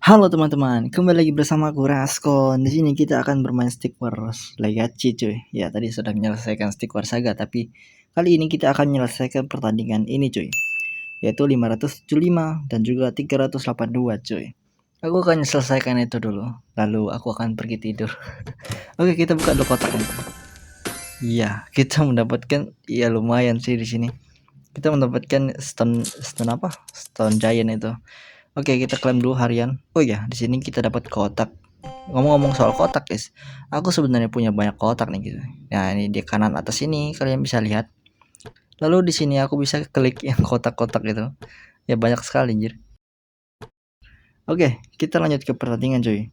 Halo teman-teman, kembali lagi bersama aku Raskon. Di sini kita akan bermain Stick Wars Legacy cuy. Ya, tadi sudah menyelesaikan Stick Wars Saga, tapi kali ini kita akan menyelesaikan pertandingan ini cuy. Yaitu 575 dan juga 382 cuy. Aku akan selesaikan itu dulu, lalu aku akan pergi tidur. Oke, kita buka dulu kotaknya. Iya, kita mendapatkan ya lumayan sih di sini. Kita mendapatkan stone apa? Stone giant itu. Oke, kita klaim dulu harian. Oh ya, di sini kita dapat kotak. Ngomong-ngomong soal kotak, guys. Aku sebenarnya punya banyak kotak nih gitu. Nah, ini di kanan atas ini kalian bisa lihat. Lalu di sini aku bisa klik yang kotak-kotak itu. Ya banyak sekali, anjir. Oke, kita lanjut ke pertandingan, cuy.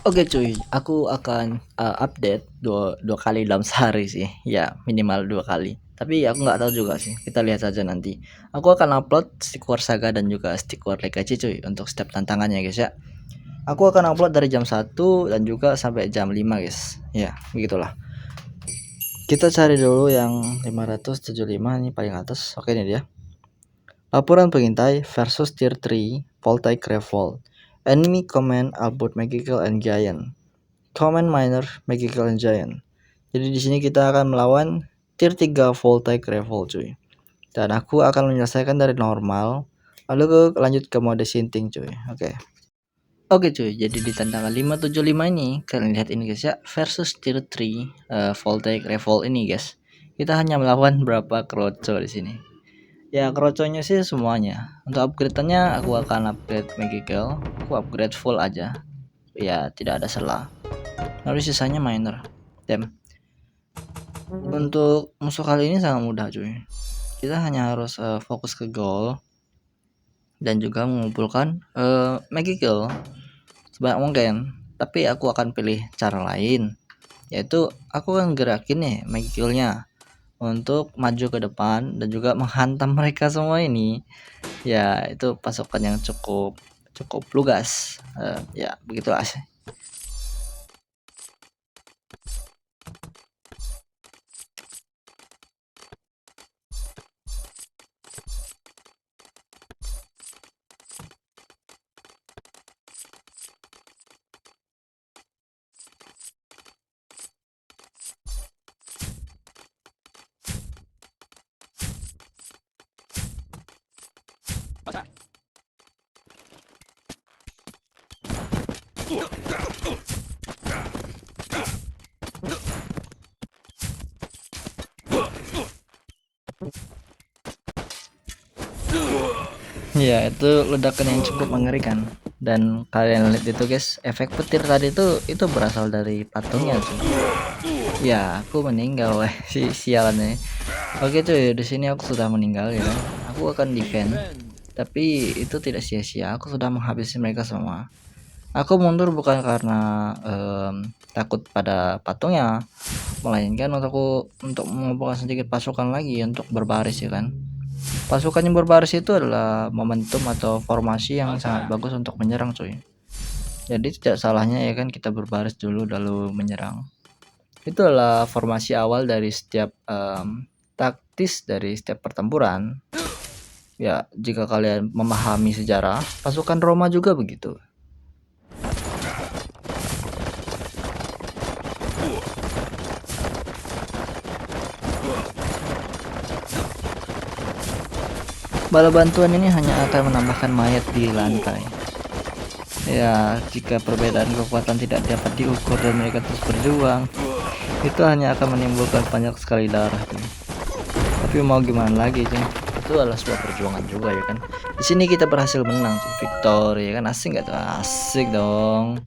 Oke, cuy. Aku akan update dua kali dalam sehari sih. Ya, minimal 2 kali. Tapi aku nggak tahu juga sih. Kita lihat saja nanti. Aku akan upload Stick War Saga dan juga Stick War Legacy, cuy, untuk setiap tantangannya, guys ya. Aku akan upload dari jam 1 dan juga sampai jam 5, guys. Ya, begitulah. Kita cari dulu yang 575 ini paling atas. Oke, ini dia. Laporan pengintai versus tier 3 Voltaic Revolt. Enemy command Albert Magical and Giant. Command Minor Magical and Giant. Jadi di sini kita akan melawan tier 3 Voltaic Revolt, cuy. Dan aku akan menyelesaikan dari normal lalu lanjut ke mode sinting, cuy. Oke. Oke cuy, jadi di tantangan 575 ini kalian lihat ini guys ya, versus tier 3 Voltaic Revolt ini guys. Kita hanya melawan berapa kroco di sini. Ya kroconya sih semuanya. Untuk upgrade-nya aku akan upgrade Magical, aku upgrade full aja. Ya tidak ada salah. Lalu sisanya minor. Dem. Untuk musuh kali ini sangat mudah cuy. Kita hanya harus fokus ke goal dan juga mengumpulkan Magical sebanyak mungkin. Tapi aku akan pilih cara lain, yaitu aku akan gerakin nih Magicalnya untuk maju ke depan dan juga menghantam mereka semua ini. Ya itu pasukan yang cukup cukup lugas. Ya begitulah sih. Ya itu ledakan yang cukup mengerikan. Dan kalian lihat itu guys, efek petir tadi itu berasal dari patungnya tuh. Ya aku meninggal weh si sialannya. Oke cuy, di sini aku sudah meninggal ya. Aku akan defend, tapi itu tidak sia-sia. Aku sudah menghabisi mereka semua. Aku mundur bukan karena takut pada patungnya, melainkan untuk mengumpulkan sedikit pasukan lagi untuk berbaris ya kan. Pasukan yang berbaris itu adalah momentum atau formasi yang sangat bagus untuk menyerang cuy. Jadi tidak salahnya ya kan kita berbaris dulu lalu menyerang. Itu adalah formasi awal dari setiap taktis dari setiap pertempuran. Ya, jika kalian memahami sejarah, pasukan Roma juga begitu. Bala bantuan ini hanya akan menambahkan mayat di lantai. Ya, jika perbedaan kekuatan tidak dapat diukur dan mereka terus berjuang, itu hanya akan menimbulkan banyak sekali darah tuh. Tapi mau gimana lagi cuy, itu adalah sebuah perjuangan juga ya kan. Di sini kita berhasil menang cuy, victory ya kan. Asik gak tuh? Asik dong.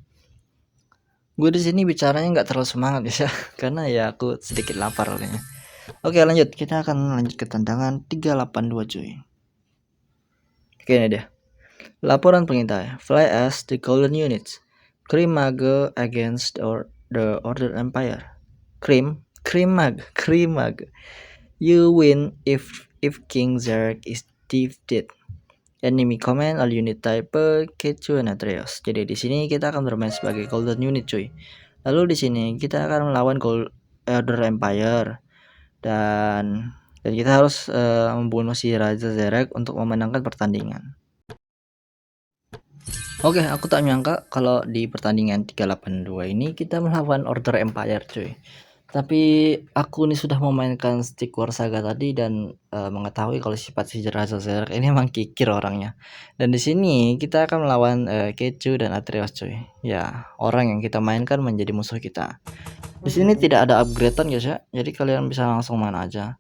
Gue di sini bicaranya nggak terlalu semangat ya karena ya aku sedikit lapar kayaknya. Oke lanjut, kita akan lanjut ke tantangan 382 cuy. Oke ini dia. Laporan pengintai. Fly as the Golden Units. Cream Mage against the Order Empire. Cream Mag. You win if King Zarek is defeated. Enemy command all unit type Kechu and Atreus. Jadi di sini kita akan bermain sebagai Golden Unit cuy. Lalu di sini kita akan melawan Order Empire dan dan kita harus membunuh si Raja Zerek untuk memenangkan pertandingan. Oke, aku tak menyangka kalau di pertandingan 382 ini kita melawan Order Empire cuy. Tapi aku nih sudah memainkan Stick War Saga tadi dan mengetahui kalau sifat si Raja Zerek ini emang kikir orangnya. Dan di sini kita akan melawan Kechu dan Atreus cuy. Ya, orang yang kita mainkan menjadi musuh kita. Di sini tidak ada upgradean guys ya. Jadi kalian bisa langsung main aja.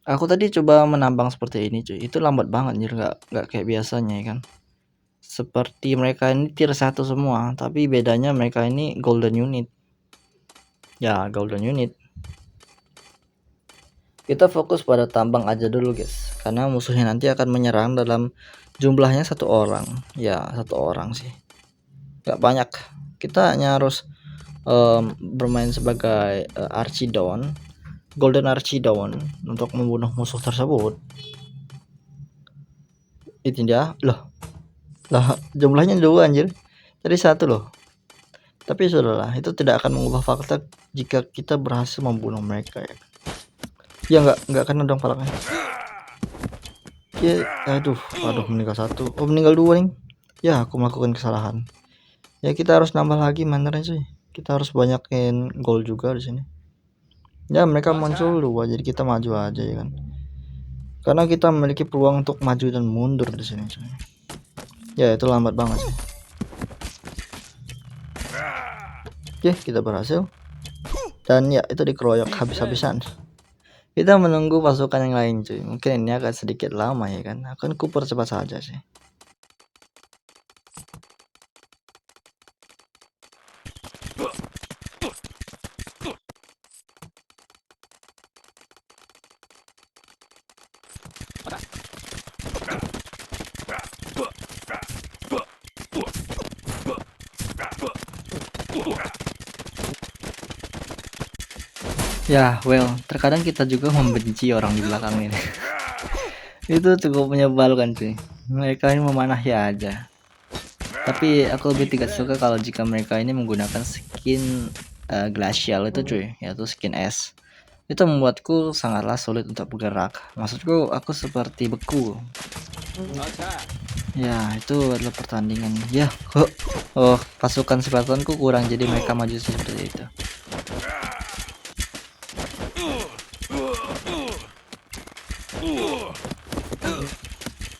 Aku tadi coba menambang seperti ini cuy. Itu lambat banget anjir, nggak kayak biasanya ya kan. Seperti mereka ini tier 1 semua, tapi bedanya mereka ini golden unit. Ya, golden unit. Kita fokus pada tambang aja dulu guys, karena musuhnya nanti akan menyerang dalam jumlahnya 1 orang. Ya, 1 orang sih, nggak banyak. Kita hanya harus bermain sebagai Archidon, Golden Archidon, untuk membunuh musuh tersebut. Itu dia loh. Lah, jumlahnya 2 anjir. Jadi 1 loh. Tapi sudahlah, itu tidak akan mengubah fakta jika kita berhasil membunuh mereka ya. Ya enggak kena dong palaknya. Ya, aduh meninggal 1. Oh, meninggal 2 nih. Ya, aku melakukan kesalahan. Ya, kita harus nambah lagi manernya sih. Kita harus banyakin gol juga di sini. Ya, mereka muncul 2, jadi kita maju aja ya kan. Karena kita memiliki peluang untuk maju dan mundur di sini cuy. Ya, itu lambat banget sih. Oke, kita berhasil. Dan ya, itu dikeroyok habis-habisan. Kita menunggu pasukan yang lain cuy. Mungkin ini akan sedikit lama ya kan. Akan kupercepat saja sih. Ya, well, terkadang kita juga membenci orang di belakang ini. Itu cukup menyebalkan cuy. Mereka ini memanah ya aja. Tapi aku lebih tidak suka kalau jika mereka ini menggunakan skin glacial itu cuy, yaitu skin es. Itu membuatku sangatlah sulit untuk bergerak. Maksudku, aku seperti beku. Ya, itu adalah pertandingan. Ya, kok pasukan Spartanku kurang, jadi mereka maju seperti itu.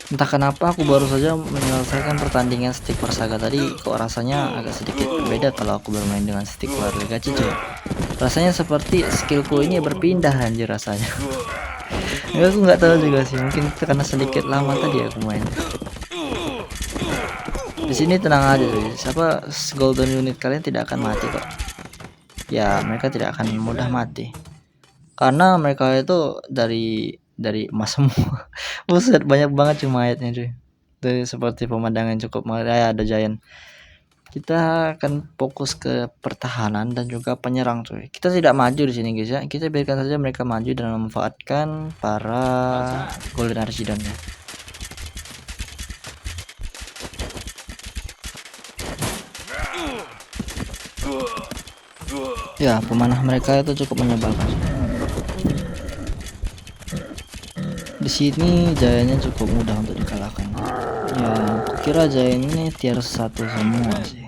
Entah kenapa aku baru saja menyelesaikan pertandingan Stick War Saga tadi, kok rasanya agak sedikit berbeda kalau aku bermain dengan Stick War Legacy cuy. Rasanya seperti skillku ini berpindah anjir rasanya. Ya, aku nggak tahu juga sih, mungkin karena sedikit lama tadi aku main. Di sini tenang aja cuy, siapa golden unit kalian tidak akan mati kok. Ya, mereka tidak akan mudah mati. Karena mereka itu dari emas semua. Buset, banyak banget cuma mayatnya cuy. Itu seperti pemandangan cukup melihat ada giant. Kita akan fokus ke pertahanan dan juga penyerang cuy. Kita tidak maju di sini guys ya. Kita biarkan saja mereka maju dan memanfaatkan para golden archidonnya. Ya, pemanah mereka itu cukup menyebalkan. Di sini Giantnya cukup mudah untuk dikalahkan. Ya, aku kira Giant ini tier 1 semua sih.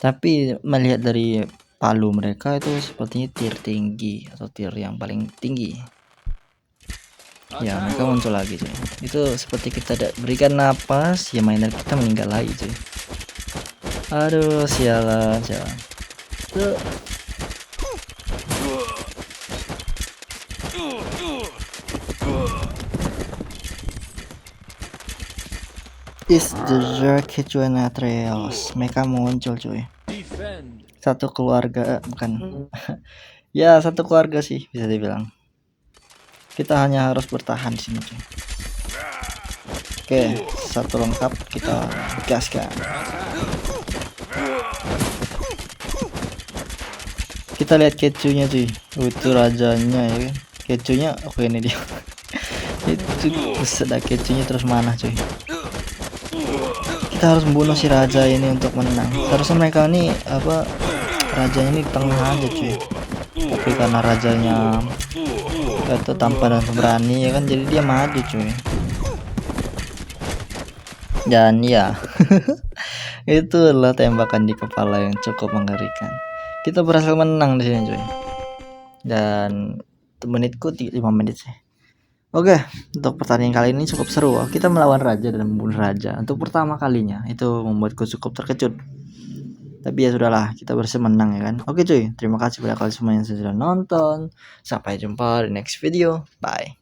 Tapi melihat dari palu mereka itu sepertinya tier tinggi atau tier yang paling tinggi. Ya, mereka muncul lagi cuy. Itu seperti kita tidak berikan napas, ya miner kita meninggal lagi cuy. Aduh, sialan. Tuh. Is the Kechu and Atreus. Mereka muncul cuy. Satu keluarga, bukan. Ya, satu keluarga sih bisa dibilang. Kita hanya harus bertahan di sini cuy. Oke, satu lengkap kita gaskan. Kita lihat Kechunya cuy. Itu rajanya ya kan. Kechunya oke ini dia. Itu sedang Kechunya terus mana cuy. Kita harus membunuh si raja ini untuk menang. Seharusnya mereka ini rajanya ini di tengah aja cuy. Tapi karena rajanya Gatot tanpa dan berani ya kan, jadi dia maju cuy. Dan ya itulah tembakan di kepala yang cukup mengerikan. Kita berhasil menang di sini cuy. Dan menitku 5 menit sih. Oke, untuk pertandingan kali ini cukup seru. Kita melawan raja dan membunuh raja untuk pertama kalinya. Itu membuatku cukup terkejut. Tapi ya sudahlah, kita berhasil menang ya kan. Oke cuy, terima kasih pada kalian semua yang sudah nonton. Sampai jumpa di next video. Bye.